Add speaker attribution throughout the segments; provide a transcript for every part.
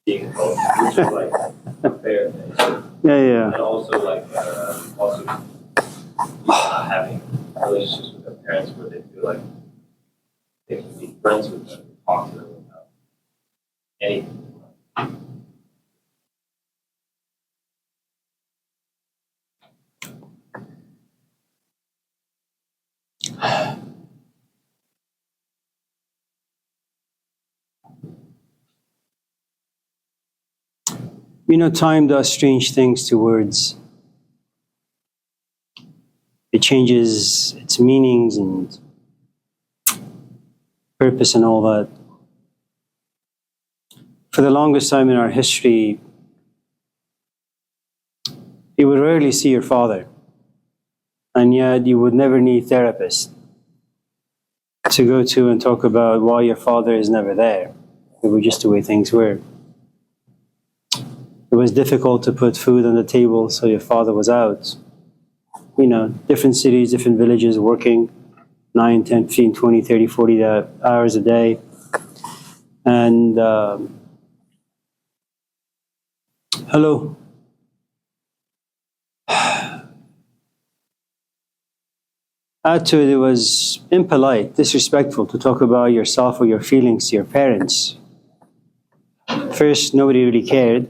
Speaker 1: being close, which is like a fair thing.
Speaker 2: Yeah.
Speaker 1: And also also having relationships with their parents where they feel like they can be friends with them, talk to them about anything.
Speaker 2: Time does strange things to words. It changes its meanings and purpose and all that. For the longest time in our history, you would rarely see your father, and yet you would never need therapists to go to and talk about why your father is never there. It was just the way things were. It was difficult to put food on the table, so your father was out. Different cities, different villages, working 9, 10, 15, 20, 30, 40 hours a day. And hello. Add to it, it was impolite, disrespectful to talk about yourself or your feelings to your parents. First, nobody really cared.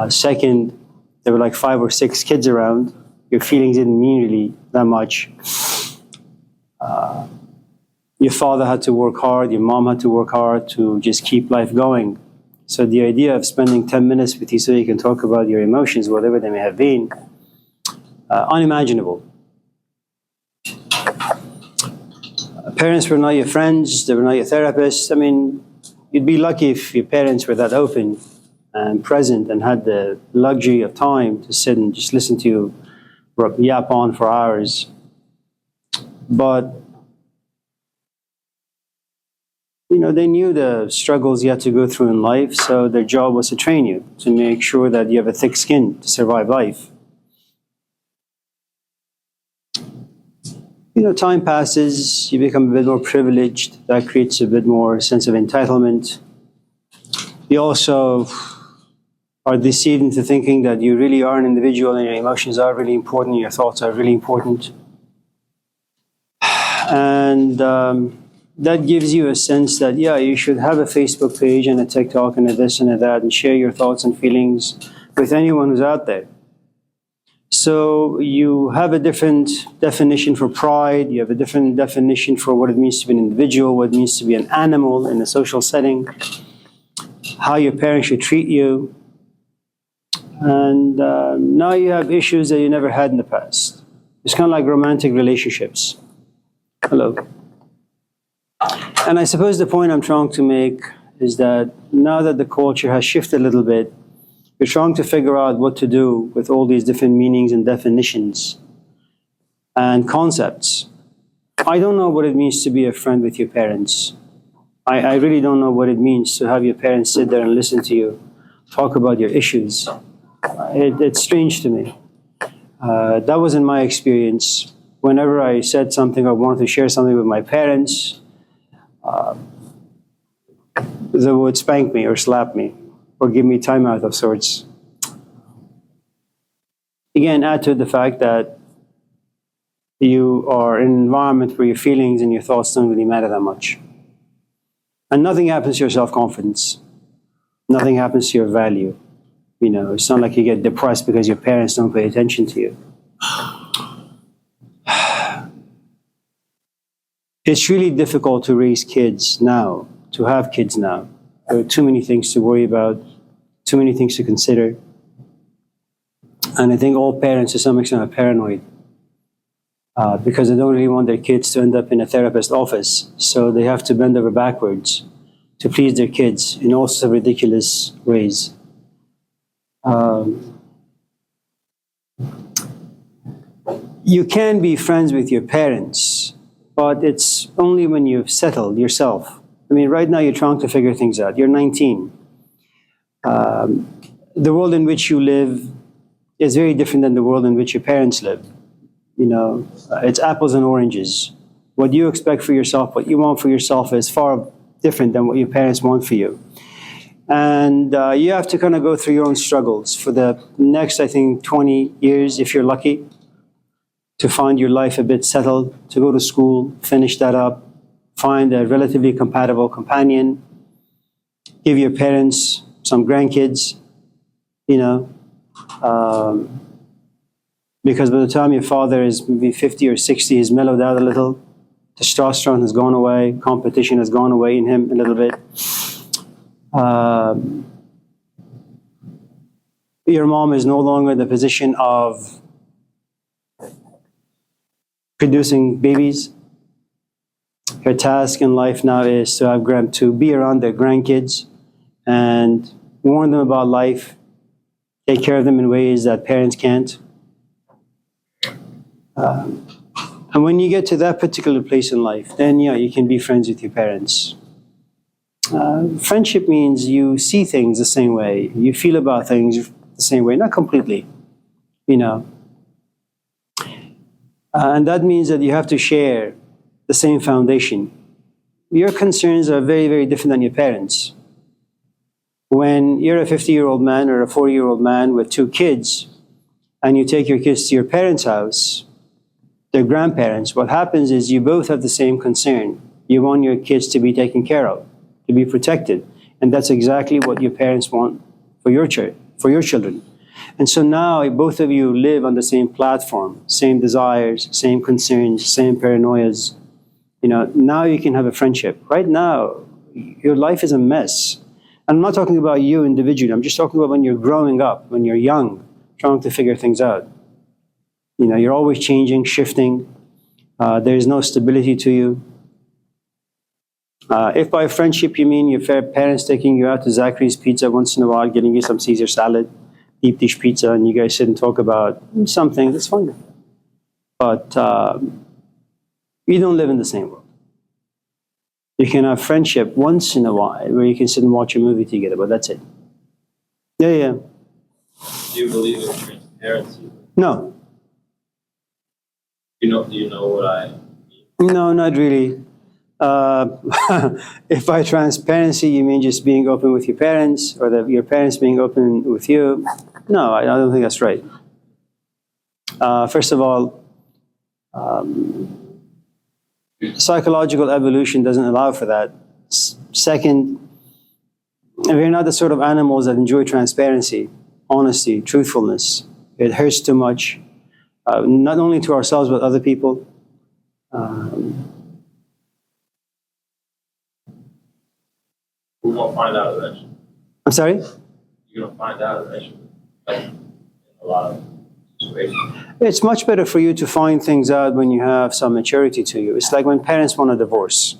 Speaker 2: Second, there were like 5 or 6 kids around. Your feelings didn't mean really that much. Your father had to work hard, your mom had to work hard to just keep life going. So the idea of spending 10 minutes with you so you can talk about your emotions, whatever they may have been, unimaginable. Parents were not your friends, they were not your therapists. I mean, you'd be lucky if your parents were that open and present and had the luxury of time to sit and just listen to you yap on for hours. But, they knew the struggles you had to go through in life, so their job was to train you, to make sure that you have a thick skin to survive life. Time passes, you become a bit more privileged. That creates a bit more sense of entitlement. You also are deceived into thinking that you really are an individual and your emotions are really important, your thoughts are really important. And that gives you a sense that, you should have a Facebook page and a TikTok and a this and a that and share your thoughts and feelings with anyone who's out there. So you have a different definition for pride, you have a different definition for what it means to be an individual, what it means to be an animal in a social setting, how your parents should treat you. And now you have issues that you never had in the past. It's kind of like romantic relationships. Hello. And I suppose the point I'm trying to make is that now that the culture has shifted a little bit, you're trying to figure out what to do with all these different meanings and definitions and concepts. I don't know what it means to be a friend with your parents. I really don't know what it means to have your parents sit there and listen to you, talk about your issues. It's strange to me. That wasn't my experience. Whenever I said something or wanted to share something with my parents, they would spank me or slap me or give me time out of sorts. Again, add to the fact that you are in an environment where your feelings and your thoughts don't really matter that much. And nothing happens to your self-confidence. Nothing happens to your value. It's not like you get depressed because your parents don't pay attention to you. It's really difficult to raise kids now, to have kids now. There are too many things to worry about, too many things to consider. And I think all parents to some extent are paranoid because they don't really want their kids to end up in a therapist's office. So they have to bend over backwards to please their kids in all sorts of ridiculous ways. You can be friends with your parents, but it's only when you've settled yourself. I mean, right now you're trying to figure things out. You're 19. The world in which you live is very different than the world in which your parents live. It's apples and oranges. What you expect for yourself, what you want for yourself is far different than what your parents want for you. And you have to kind of go through your own struggles for the next, I think, 20 years, if you're lucky, to find your life a bit settled, to go to school, finish that up, find a relatively compatible companion, give your parents some grandkids, you know, because by the time your father is maybe 50 or 60, he's mellowed out a little, testosterone has gone away, competition has gone away in him a little bit. Your mom is no longer in the position of producing babies. Her task in life now is to be around their grandkids and warn them about life, take care of them in ways that parents can't. And when you get to that particular place in life, then yeah, you can be friends with your parents. Friendship means you see things the same way, you feel about things the same way, not completely, you know. And that means that you have to share the same foundation. Your concerns are very, very different than your parents. When you're a 50-year-old man or a 40-year-old man with 2 kids, and you take your kids to your parents' house, their grandparents, what happens is you both have the same concern. You want your kids to be taken care of, to be protected. And that's exactly what your parents want for your children. And so now both of you live on the same platform, same desires, same concerns, same paranoias. You know, now you can have a friendship. Right now, your life is a mess. And I'm not talking about you individually. I'm just talking about when you're growing up, when you're young, trying to figure things out. You know, you're always changing, shifting. There's no stability to you. If by friendship you mean your parents taking you out to Zachary's Pizza once in a while, getting you some Caesar salad, deep dish pizza, and you guys sit and talk about something, that's fine. But you don't live in the same world. You can have friendship once in a while where you can sit and watch a movie together, but that's it. Yeah.
Speaker 1: Do you believe in transparency?
Speaker 2: No.
Speaker 1: Do you know what I mean?
Speaker 2: No, not really. If by transparency you mean just being open with your parents or your parents being open with you, no, I don't think that's right. First of all, psychological evolution doesn't allow for that. Second, we're not the sort of animals that enjoy transparency, honesty, truthfulness. It hurts too much, not only to ourselves but other people.
Speaker 1: We're going to find out eventually.
Speaker 2: I'm sorry?
Speaker 1: You're going to find out eventually. In a lot of situations.
Speaker 2: It's much better for you to find things out when you have some maturity to you. It's like when parents want a divorce.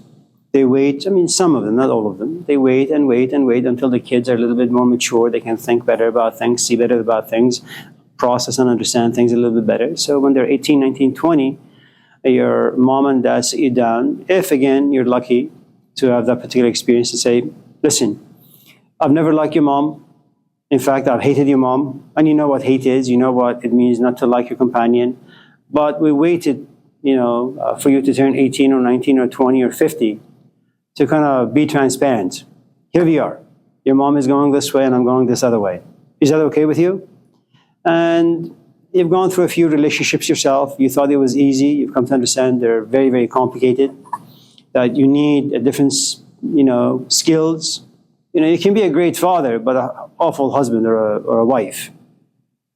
Speaker 2: They wait, I mean, some of them, not all of them. They wait and wait and wait until the kids are a little bit more mature. They can think better about things, see better about things, process and understand things a little bit better. So when they're 18, 19, 20, your mom and dad sit you down. If, again, you're lucky to have that particular experience to say, listen, I've never liked your mom. In fact, I've hated your mom. And you know what hate is. You know what it means not to like your companion. But we waited, for you to turn 18 or 19 or 20 or 50 to kind of be transparent. Here we are. Your mom is going this way and I'm going this other way. Is that okay with you? And you've gone through a few relationships yourself. You thought it was easy. You've come to understand they're very, very complicated. That you need a different, skills. You can be a great father, but an awful husband or a wife.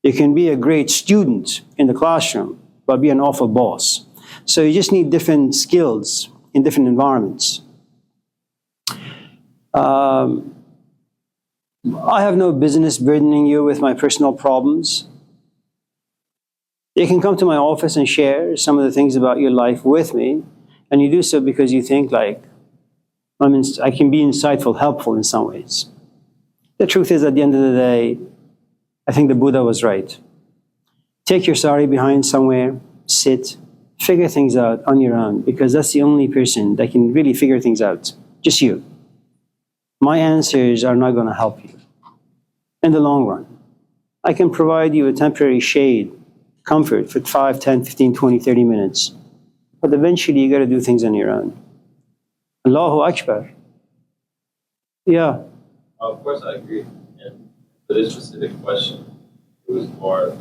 Speaker 2: You can be a great student in the classroom, but be an awful boss. So you just need different skills in different environments. I have no business burdening you with my personal problems. You can come to my office and share some of the things about your life with me, and you do so because you think I can be insightful, helpful in some ways. The truth is, at the end of the day, I think the Buddha was right. Take your sari behind somewhere, sit, figure things out on your own, because that's the only person that can really figure things out, just you. My answers are not going to help you in the long run. I can provide you a temporary shade, comfort for 5, 10, 15, 20, 30 minutes. But eventually you got to do things on your own. Allahu Akbar. Yeah.
Speaker 1: Of course, I agree. And for this specific question, it was more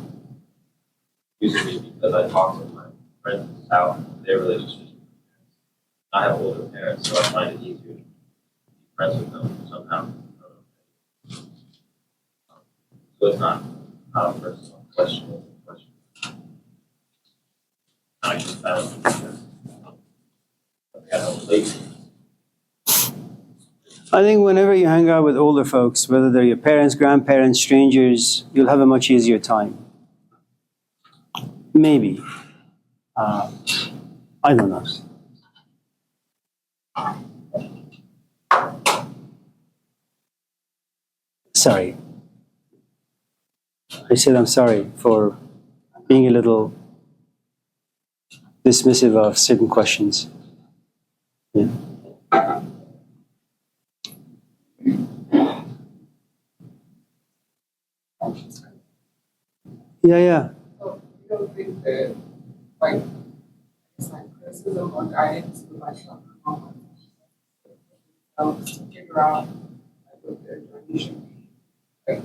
Speaker 1: usually because I talked to my friends about their relationships with their parents. I have older parents, so I find it easier to be friends with them somehow. So it's not a personal question, it's a question. I just found because I don't relate.
Speaker 2: I think whenever you hang out with older folks, whether they're your parents, grandparents, strangers, you'll have a much easier time. Maybe. I don't know. Sorry. I said I'm sorry for being a little dismissive of certain questions. Yeah. Yeah.
Speaker 3: So you don't think that like it's like criticism or guidance would like to figure out like what their journey should be. Like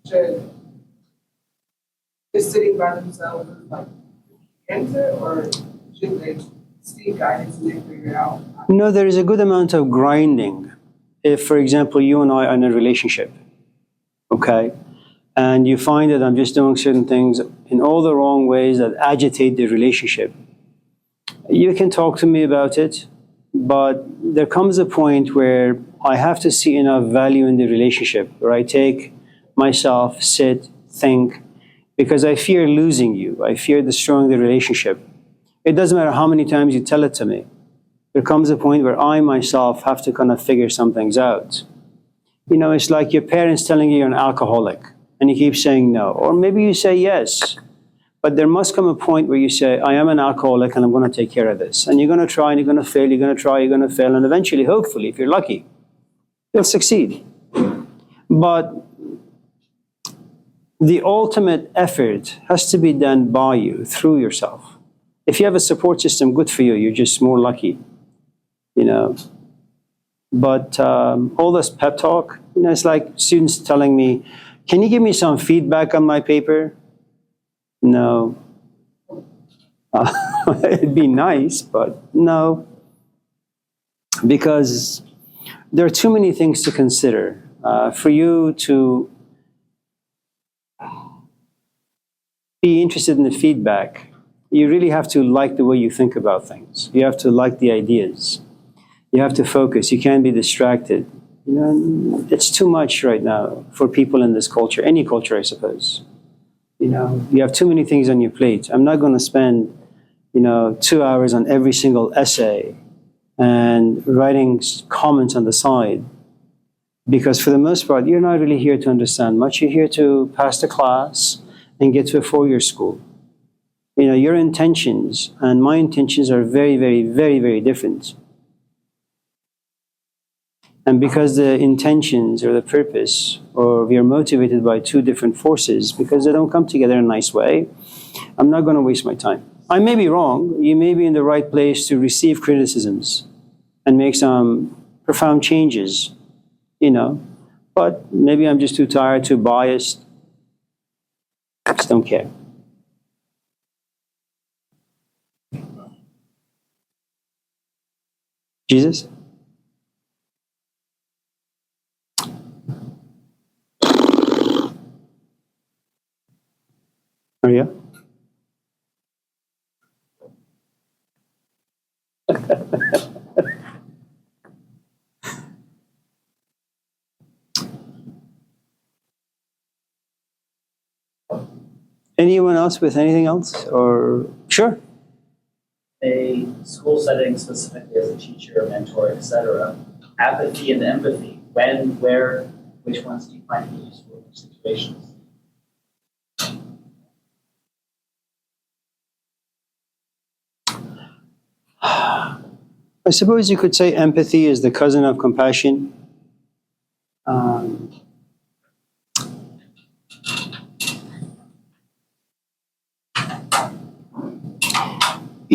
Speaker 3: should just sitting by themselves is like the answer or should they seek guidance and then figure it out?
Speaker 2: No, there is a good amount of grinding. If, for example, you and I are in a relationship, okay, and you find that I'm just doing certain things in all the wrong ways that agitate the relationship, you can talk to me about it, but there comes a point where I have to see enough value in the relationship where I take myself, sit, think, because I fear losing you. I fear destroying the relationship. It doesn't matter how many times you tell it to me. There comes a point where I myself have to kind of figure some things out. You know, it's like your parents telling you you're an alcoholic and you keep saying no. Or maybe you say yes. But there must come a point where you say, I am an alcoholic and I'm going to take care of this. And you're going to try and you're going to fail, you're going to try, you're going to fail. And eventually, hopefully, if you're lucky, you'll succeed. But the ultimate effort has to be done by you, through yourself. If you have a support system, good for you. You're just more lucky, you know. But all this pep talk, you know, it's like students telling me, can you give me some feedback on my paper? No. It'd be nice, but no. Because there are too many things to consider. For you to be interested in the feedback, you really have to like the way you think about things. You have to like the ideas. You have to focus. You can't be distracted. You know, it's too much right now for people in this culture, any culture, I suppose. You know, you have too many things on your plate. I'm not going to spend, 2 hours on every single essay and writing comments on the side. Because for the most part, you're not really here to understand much. You're here to pass the class and get to a four-year school. You know, your intentions and my intentions are very, very, very, very different. And because the intentions or the purpose, or we are motivated by two different forces, because they don't come together in a nice way, I'm not going to waste my time. I may be wrong. You may be in the right place to receive criticisms and make some profound changes, but maybe I'm just too tired, too biased. Just don't care. Jesus? Are you? Anyone else with anything else? Or sure.
Speaker 4: A school setting specifically as a teacher, mentor, etc. Apathy and empathy. When, where, which ones do you find to be useful in those situations?
Speaker 2: I suppose you could say empathy is the cousin of compassion.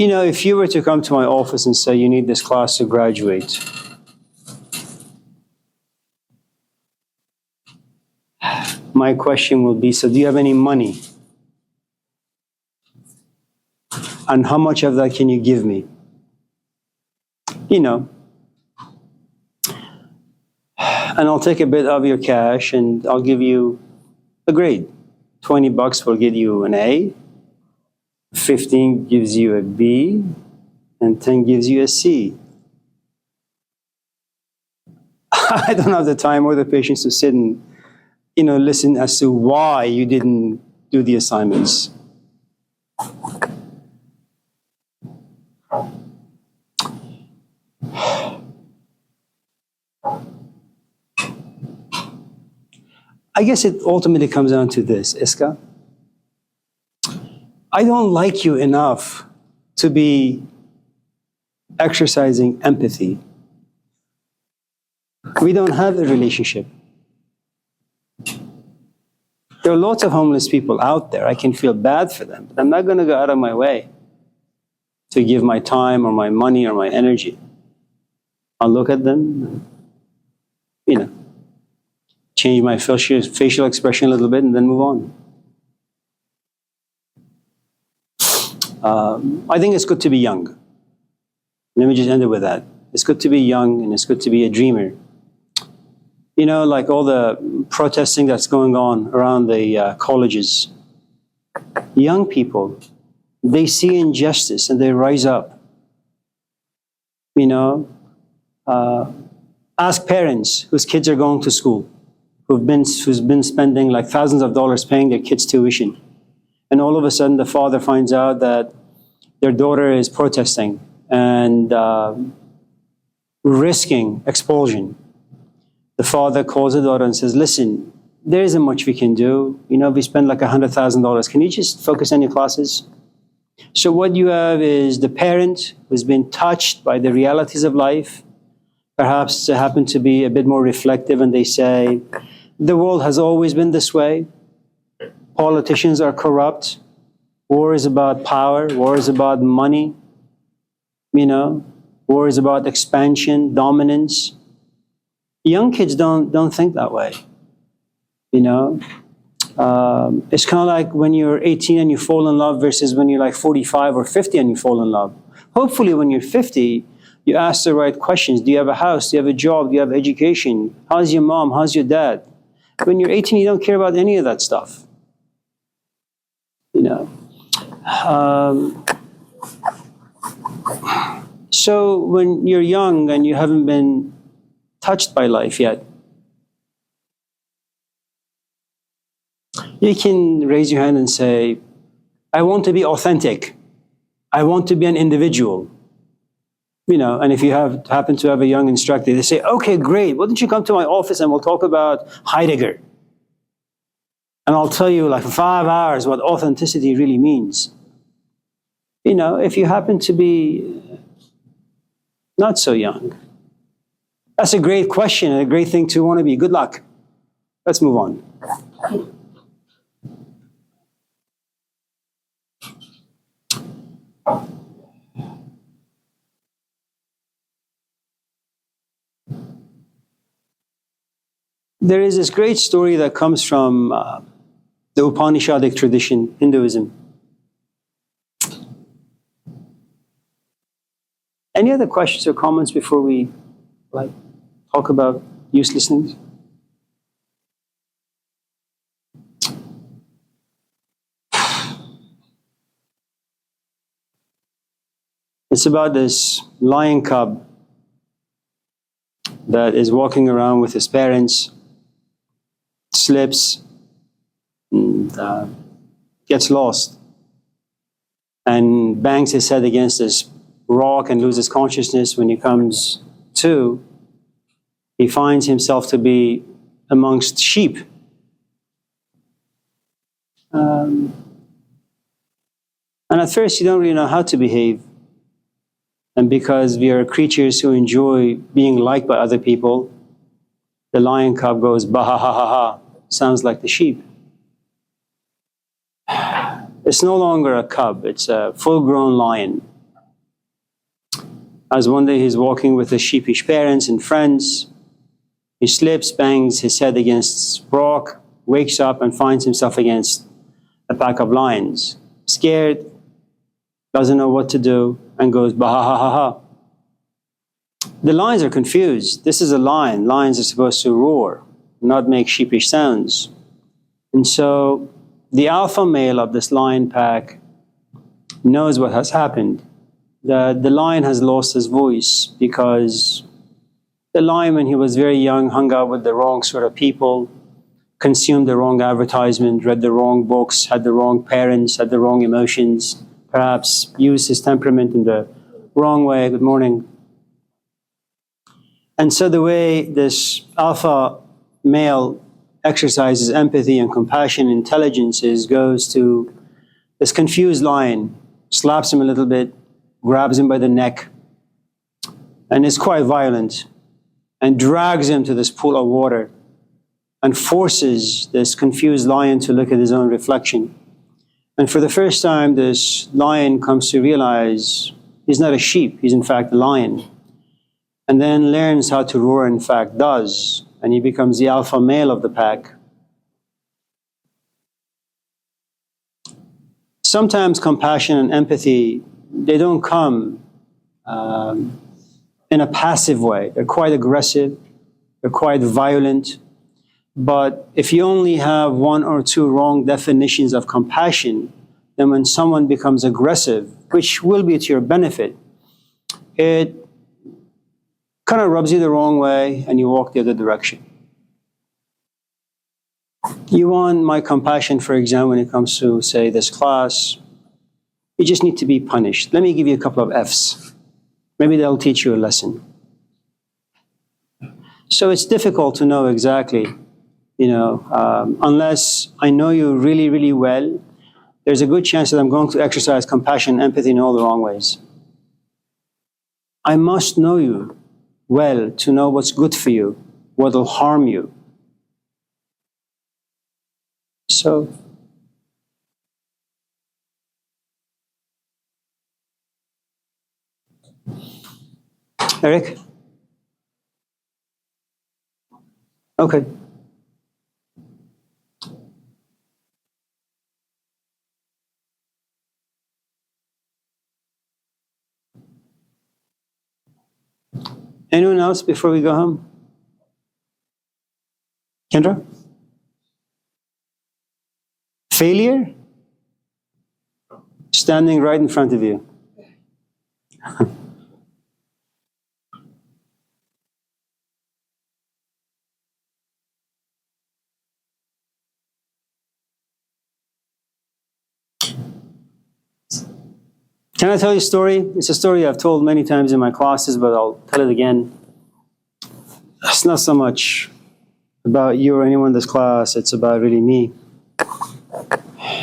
Speaker 2: If you were to come to my office and say you need this class to graduate, my question will be, so do you have any money? And how much of that can you give me? You know, and I'll take a bit of your cash and I'll give you a grade. $20 will get you an A, 15 gives you a B, and 10 gives you a C. I don't have the time or the patience to sit and, listen as to why you didn't do the assignments. I guess it ultimately comes down to this, Iska. I don't like you enough to be exercising empathy. We don't have a relationship. There are lots of homeless people out there. I can feel bad for them, but I'm not going to go out of my way to give my time or my money or my energy. I'll look at them, change my facial expression a little bit and then move on. I think it's good to be young. Let me just end it with that. It's good to be young and it's good to be a dreamer. Like all the protesting that's going on around the colleges. Young people, they see injustice and they rise up. Ask parents whose kids are going to school, who's been spending like thousands of dollars paying their kids' tuition. And all of a sudden the father finds out that their daughter is protesting and risking expulsion. The father calls the daughter and says, listen, there isn't much we can do. We spend like $100,000. Can you just focus on your classes? So what you have is the parent who's been touched by the realities of life. Perhaps they happen to be a bit more reflective and they say, the world has always been this way. Politicians are corrupt. War is about power. War is about money. War is about expansion, dominance. Young kids don't think that way. It's kind of like when you're 18 and you fall in love versus when you're like 45 or 50 and you fall in love. Hopefully when you're 50, you ask the right questions. Do you have a house? Do you have a job? Do you have education? How's your mom? How's your dad? When you're 18, you don't care about any of that stuff. So when you're young and you haven't been touched by life yet, you can raise your hand and say, I want to be authentic. I want to be an individual. And if you happen to have a young instructor, they say, okay, great. Why don't you come to my office and we'll talk about Heidegger. And I'll tell you like for 5 hours what authenticity really means. If you happen to be not so young, that's a great question and a great thing to want to be. Good luck. Let's move on. There is this great story that comes from the Upanishadic tradition, Hinduism. Any other questions or comments before we talk about useless things? It's about this lion cub that is walking around with his parents, slips, and gets lost, and bangs his head against this rock and loses consciousness. When he comes to, he finds himself to be amongst sheep. And at first you don't really know how to behave. And because we are creatures who enjoy being liked by other people, the lion cub goes, bah ha ha ha ha, sounds like the sheep. It's no longer a cub, it's a full-grown lion. As one day he's walking with his sheepish parents and friends, he slips, bangs his head against rock, wakes up and finds himself against a pack of lions, scared, doesn't know what to do, and goes, bah ha ha ha ha. The lions are confused. This is a lion. Lions are supposed to roar, not make sheepish sounds. And so the alpha male of this lion pack knows what has happened. The lion has lost his voice because the lion, when he was very young, hung out with the wrong sort of people, consumed the wrong advertisement, read the wrong books, had the wrong parents, had the wrong emotions, perhaps used his temperament in the wrong way. Good morning. And so the way this alpha male exercises empathy and compassion, intelligence goes to this confused lion, slaps him a little bit, grabs him by the neck, and is quite violent, and drags him to this pool of water and forces this confused lion to look at his own reflection. And for the first time, this lion comes to realize he's not a sheep, he's in fact a lion. And then learns how to roar, in fact does, and he becomes the alpha male of the pack. Sometimes compassion and empathy, they don't come in a passive way. They're quite aggressive, they're quite violent. But if you only have one or two wrong definitions of compassion, then when someone becomes aggressive, which will be to your benefit, it kind of rubs you the wrong way and you walk the other direction. You want my compassion, for example, when it comes to, say, this class, you just need to be punished. Let me give you a couple of Fs. Maybe they'll teach you a lesson. So it's difficult to know exactly, unless I know you really, really well, there's a good chance that I'm going to exercise compassion and empathy in all the wrong ways. I must know you well to know what's good for you, what will harm you. So, Eric? Okay. Anyone else before we go home? Kendra? Failure? Standing right in front of you. Can I tell you a story? It's a story I've told many times in my classes, but I'll tell it again. It's not so much about you or anyone in this class, it's about really me.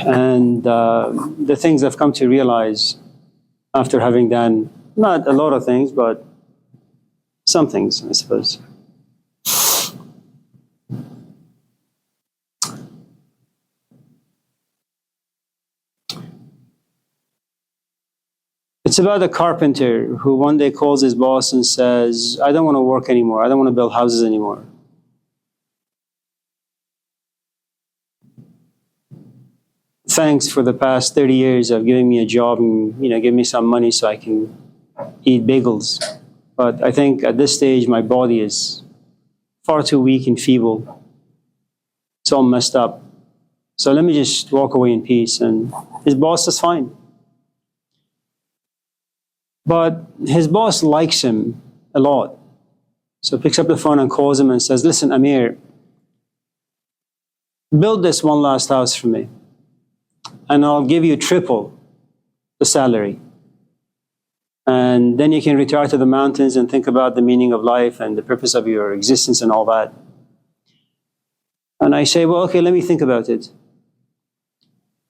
Speaker 2: And the things I've come to realize after having done, not a lot of things, but some things, I suppose. It's about a carpenter who one day calls his boss and says, I don't want to work anymore. I don't want to build houses anymore. Thanks for the past 30 years of giving me a job and give me some money so I can eat bagels. But I think at this stage my body is far too weak and feeble. It's all messed up. So let me just walk away in peace. And his boss is fine. But his boss likes him a lot. So picks up the phone and calls him and says, listen, Amir, build this one last house for me, and I'll give you triple the salary. And then you can retire to the mountains and think about the meaning of life and the purpose of your existence and all that. And I say, well, okay, let me think about it.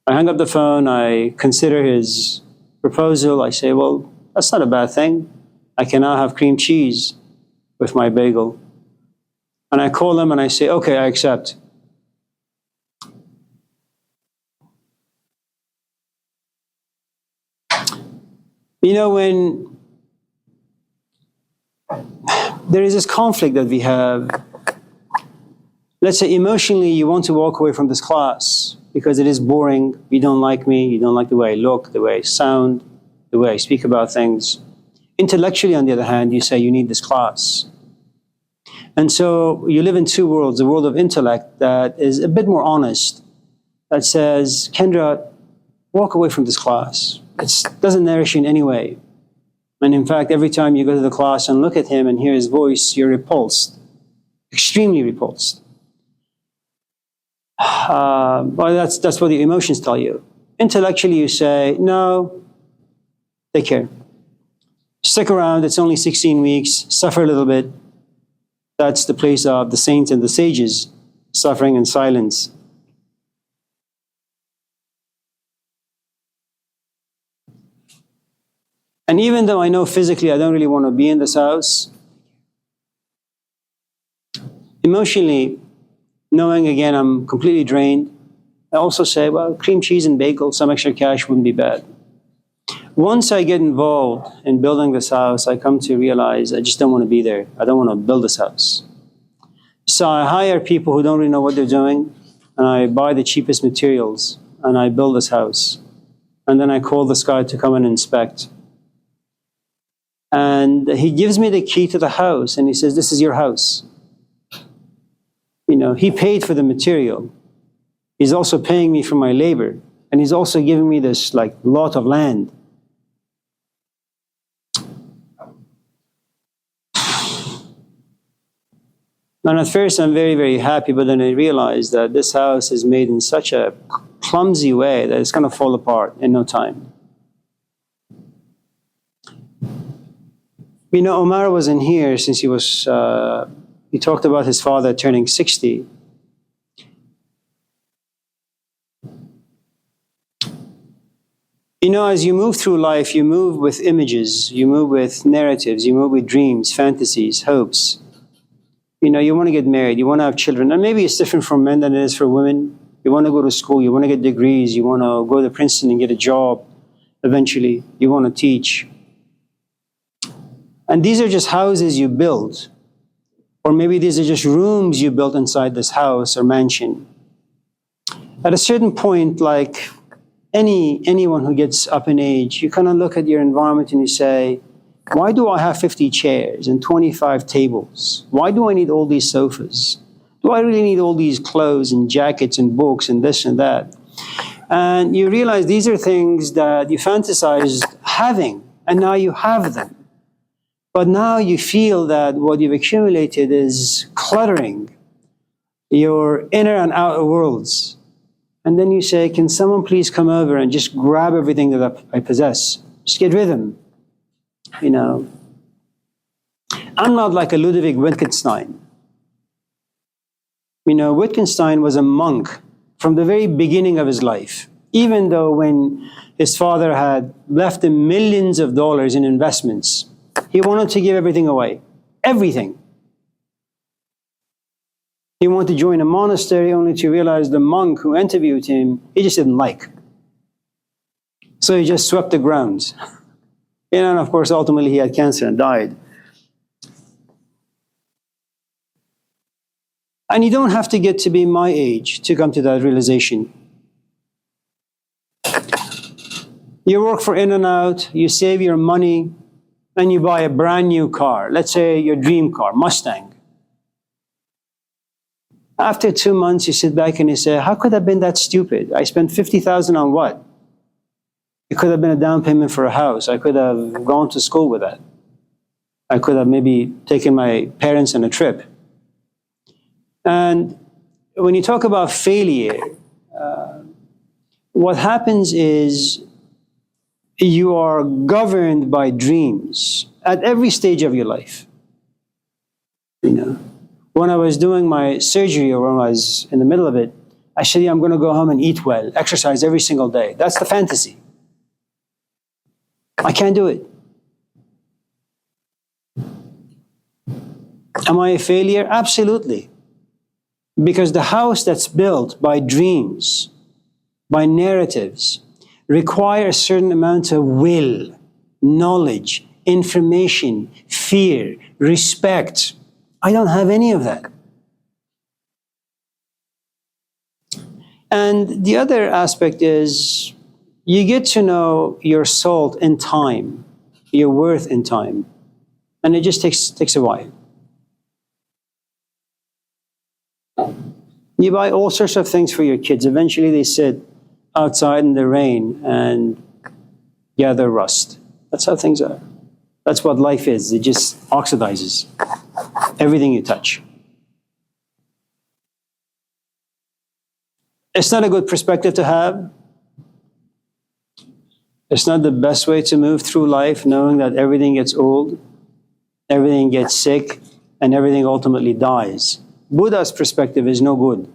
Speaker 2: I hang up the phone, I consider his proposal, I say, well, that's not a bad thing. I can now have cream cheese with my bagel. And I call him and I say, okay, I accept. When there is this conflict that we have, let's say emotionally you want to walk away from this class because it is boring, you don't like me, you don't like the way I look, the way I sound, the way I speak about things. Intellectually, on the other hand, you say you need this class. And so you live in two worlds, the world of intellect that is a bit more honest, that says, Kendra, walk away from this class. It doesn't nourish you in any way. And in fact, every time you go to the class and look at him and hear his voice, you're repulsed, extremely repulsed. Well, that's what the emotions tell you. Intellectually, you say, no, take care. Stick around, it's only 16 weeks, suffer a little bit. That's the place of the saints and the sages, suffering in silence. And even though I know physically I don't really want to be in this house, emotionally, knowing again I'm completely drained, I also say, well, cream cheese and bagel, some extra cash wouldn't be bad. Once I get involved in building this house, I come to realize I just don't want to be there. I don't want to build this house. So I hire people who don't really know what they're doing, and I buy the cheapest materials, and I build this house. And then I call this guy to come and inspect. And he gives me the key to the house, and he says, this is your house. You know, he paid for the material. He's also paying me for my labor, and he's also giving me this like lot of land. And at first I'm very, very happy, but then I realized that this house is made in such a clumsy way that it's going to fall apart in no time. You know, Omar wasn't here since he talked about his father turning 60. You know, as you move through life, you move with images, you move with narratives, you move with dreams, fantasies, hopes. You know, you want to get married, you want to have children, and maybe it's different for men than it is for women. You want to go to school, you want to get degrees, you want to go to Princeton and get a job eventually, you want to teach. And these are just houses you build. Or maybe these are just rooms you built inside this house or mansion. At a certain point, like anyone who gets up in age, you kind of look at your environment and you say, why do I have 50 chairs and 25 tables? Why do I need all these sofas? Do I really need all these clothes and jackets and books and this and that? And you realize these are things that you fantasized having, and now you have them. But now you feel that what you've accumulated is cluttering your inner and outer worlds. And then you say, can someone please come over and just grab everything that I possess? Just get rid of them. You know, I'm not like a Ludwig Wittgenstein. You know, Wittgenstein was a monk from the very beginning of his life, even though when his father had left him millions of dollars in investments, he wanted to give everything away, everything. He wanted to join a monastery only to realize the monk who interviewed him, he just didn't like. So he just swept the grounds. And of course, ultimately he had cancer and died. And you don't have to get to be my age to come to that realization. You work for In-N-Out, you save your money, and you buy a brand new car. Let's say your dream car, Mustang. After 2 months, you sit back and you say, how could I have been that stupid? I spent $50,000 on what? It could have been a down payment for a house. I could have gone to school with that. I could have maybe taken my parents on a trip. And when you talk about failure, what happens is you are governed by dreams at every stage of your life. You know, when I was doing my surgery or when I was in the middle of it, I said, yeah, I'm going to go home and eat well, exercise every single day. That's the fantasy. I can't do it. Am I a failure? Absolutely. Because the house that's built by dreams, by narratives, require a certain amount of will, knowledge, information, fear, respect. I don't have any of that. And the other aspect is you get to know your salt in time, your worth in time. And it just takes a while. You buy all sorts of things for your kids. Eventually they sit outside in the rain and gather rust. That's how things are. That's what life is. It just oxidizes everything you touch. It's not a good perspective to have. It's not the best way to move through life, knowing that everything gets old, everything gets sick, and everything ultimately dies. Buddha's perspective is no good.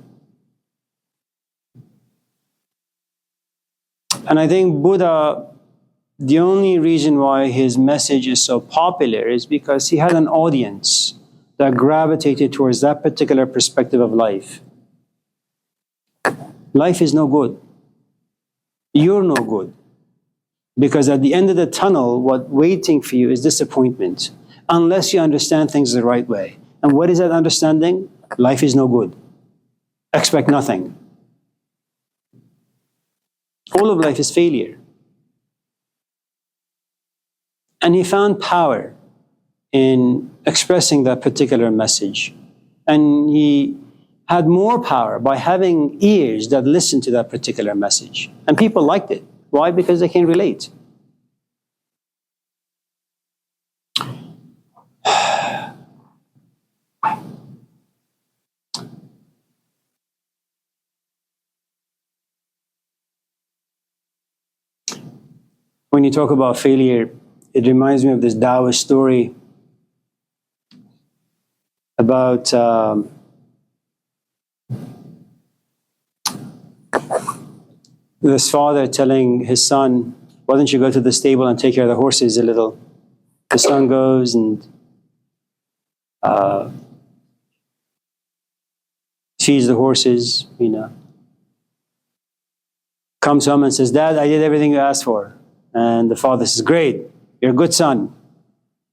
Speaker 2: And I think Buddha, the only reason why his message is so popular is because he had an audience that gravitated towards that particular perspective of life. Life is no good. You're no good. Because at the end of the tunnel, what waiting for you is disappointment, unless you understand things the right way. And what is that understanding? Life is no good. Expect nothing. All of life is failure. And he found power in expressing that particular message. And he had more power by having ears that listened to that particular message. And people liked it. Why? Because they can relate. When you talk about failure, it reminds me of this Taoist story about this father telling his son, why don't you go to the stable and take care of the horses a little? The son goes and feeds the horses, comes home and says, Dad, I did everything you asked for. And the father says, great, you're a good son.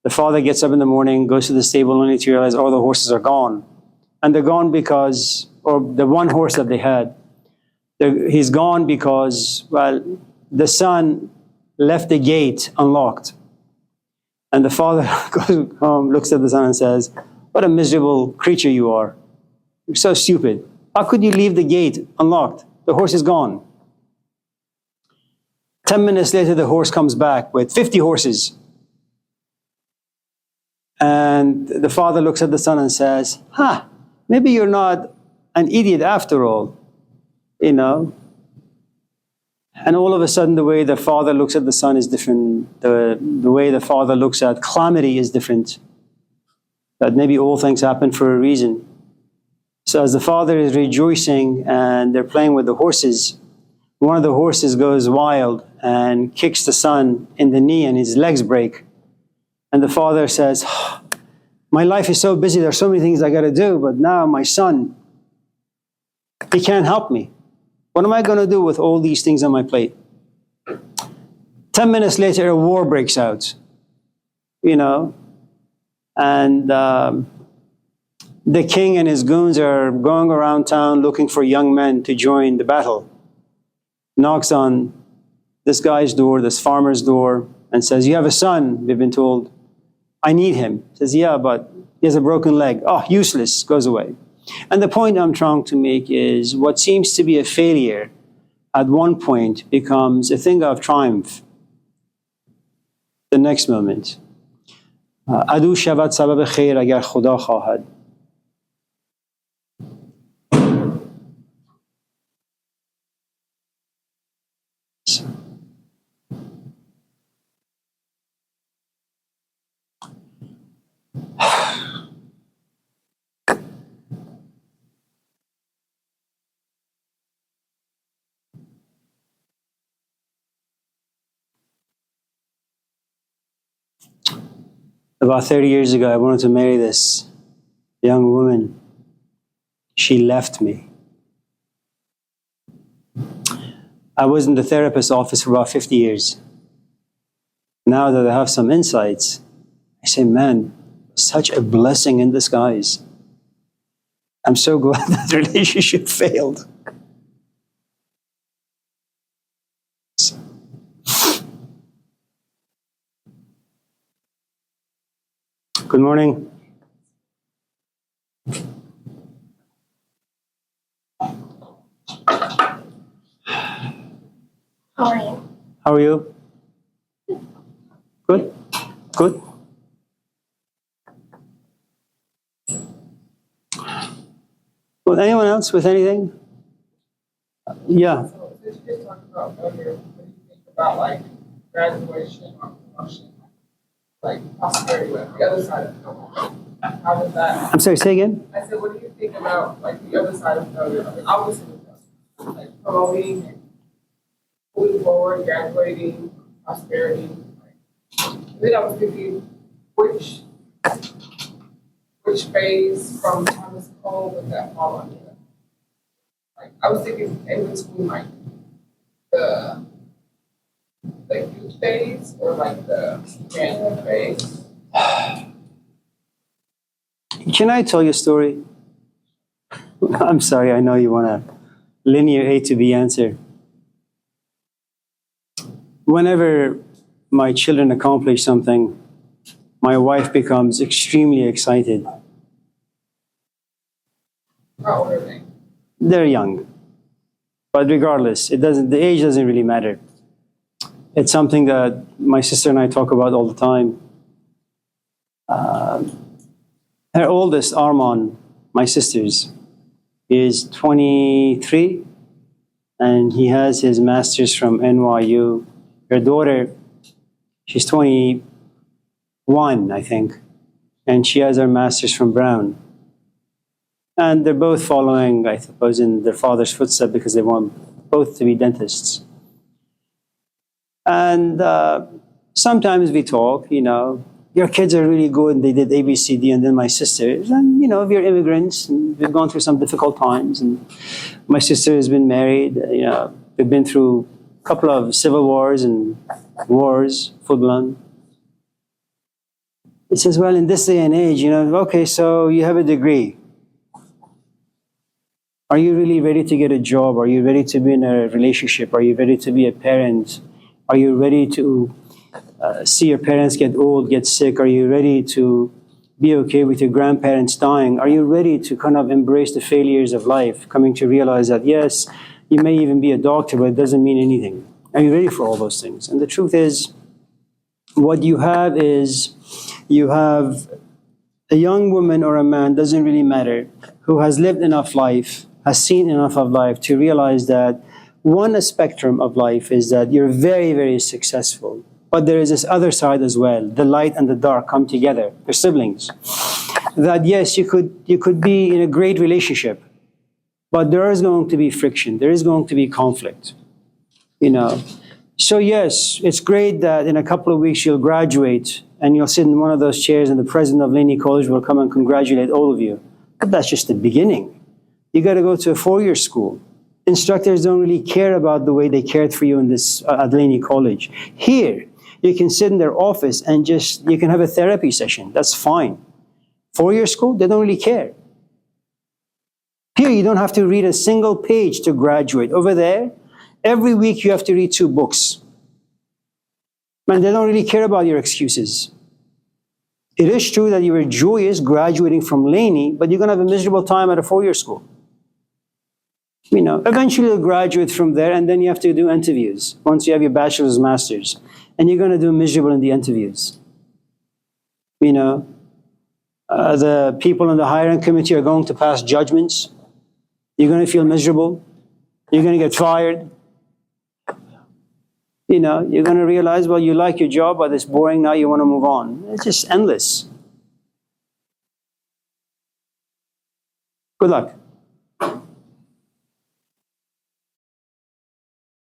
Speaker 2: The father gets up in the morning, goes to the stable only to realize all the horses are gone. And they're gone because, or the one horse that they had, he's gone because, well, the son left the gate unlocked. And the father goes home, looks at the son and says, what a miserable creature you are. You're so stupid. How could you leave the gate unlocked? The horse is gone. 10 minutes later, the horse comes back with 50 horses. And the father looks at the son and says, maybe you're not an idiot after all. And all of a sudden, the way the father looks at the son is different. The way the father looks at calamity is different. That maybe all things happen for a reason. So as the father is rejoicing and they're playing with the horses, one of the horses goes wild and kicks the son in the knee and his legs break. And the father says, my life is so busy, there's so many things I got to do, but now my son, he can't help me. What am I going to do with all these things on my plate? 10 minutes later, a war breaks out, and the king and his goons are going around town looking for young men to join the battle. Knocks on this guy's door, this farmer's door, and says, you have a son, we've been told. I need him. Says, yeah, but he has a broken leg. Oh, useless, goes away. And the point I'm trying to make is what seems to be a failure at one point becomes a thing of triumph. The next moment. عدو شود سبب خیر اگر خدا خواهد. About 30 years ago, I wanted to marry this young woman. She left me. I was in the therapist's office for about 50 years. Now that I have some insights, I say, man, such a blessing in disguise. I'm so glad that relationship failed. Good morning.
Speaker 5: How are you?
Speaker 2: How are you? Good? Good? Well, anyone else with anything? Yeah.
Speaker 3: So since you just talked about earlier, what do you think about like graduation or promotion, like prosperity, like the other side of failure? How does that?
Speaker 2: I'm sorry, say again?
Speaker 3: I said, what do you think about like the other side of failure? I mean, obviously, like promoting and moving forward, graduating, prosperity. Like, then I was thinking, which phase from Thomas Cole would that fall under? Like, I was thinking in between like the youth phase or like the manhood phase.
Speaker 2: Can I tell you a story? I'm sorry, I know you want a linear A to B answer. Whenever my children accomplish something, my wife becomes extremely excited.
Speaker 3: How old are they?
Speaker 2: They're young. But regardless, the age doesn't really matter. It's something that my sister and I talk about all the time. Her oldest, Arman, my sister's, is 23, and he has his master's from NYU. Her daughter, she's 21, I think, and she has her master's from Brown. And they're both following, I suppose, in their father's footsteps because they want both to be dentists. And sometimes we talk, your kids are really good, they did A, B, C, D, and then my sisters. And, we're immigrants, and we've gone through some difficult times. And my sister has been married, we've been through a couple of civil wars and wars, full-blown. It says, well, in this day and age, okay, so you have a degree. Are you really ready to get a job? Are you ready to be in a relationship? Are you ready to be a parent? Are you ready to see your parents get old, get sick? Are you ready to be okay with your grandparents dying? Are you ready to kind of embrace the failures of life, coming to realize that, yes, you may even be a doctor, but it doesn't mean anything? Are you ready for all those things? And the truth is, what you have is, you have a young woman or a man, doesn't really matter, who has lived enough life, has seen enough of life to realize that one spectrum of life is that you're very, very successful. But there is this other side as well. The light and the dark come together. They're siblings. That yes, you could be in a great relationship, but there is going to be friction. There is going to be conflict. So yes, it's great that in a couple of weeks you'll graduate and you'll sit in one of those chairs and the president of Laney College will come and congratulate all of you. But that's just the beginning. You got to go to a 4-year school. Instructors don't really care about the way they cared for you in this at Laney College. Here, you can sit in their office and you can have a therapy session. That's fine. 4-year school, they don't really care. Here, you don't have to read a single page to graduate. Over there, every week you have to read 2 books. And they don't really care about your excuses. It is true that you were joyous graduating from Laney, but you're going to have a miserable time at a 4-year school. Eventually you'll graduate from there, and then you have to do interviews once you have your bachelor's, master's. And you're going to do miserable in the interviews. The people in the hiring committee are going to pass judgments. You're going to feel miserable. You're going to get fired. You're going to realize, well, you like your job, but it's boring, now you want to move on. It's just endless. Good luck.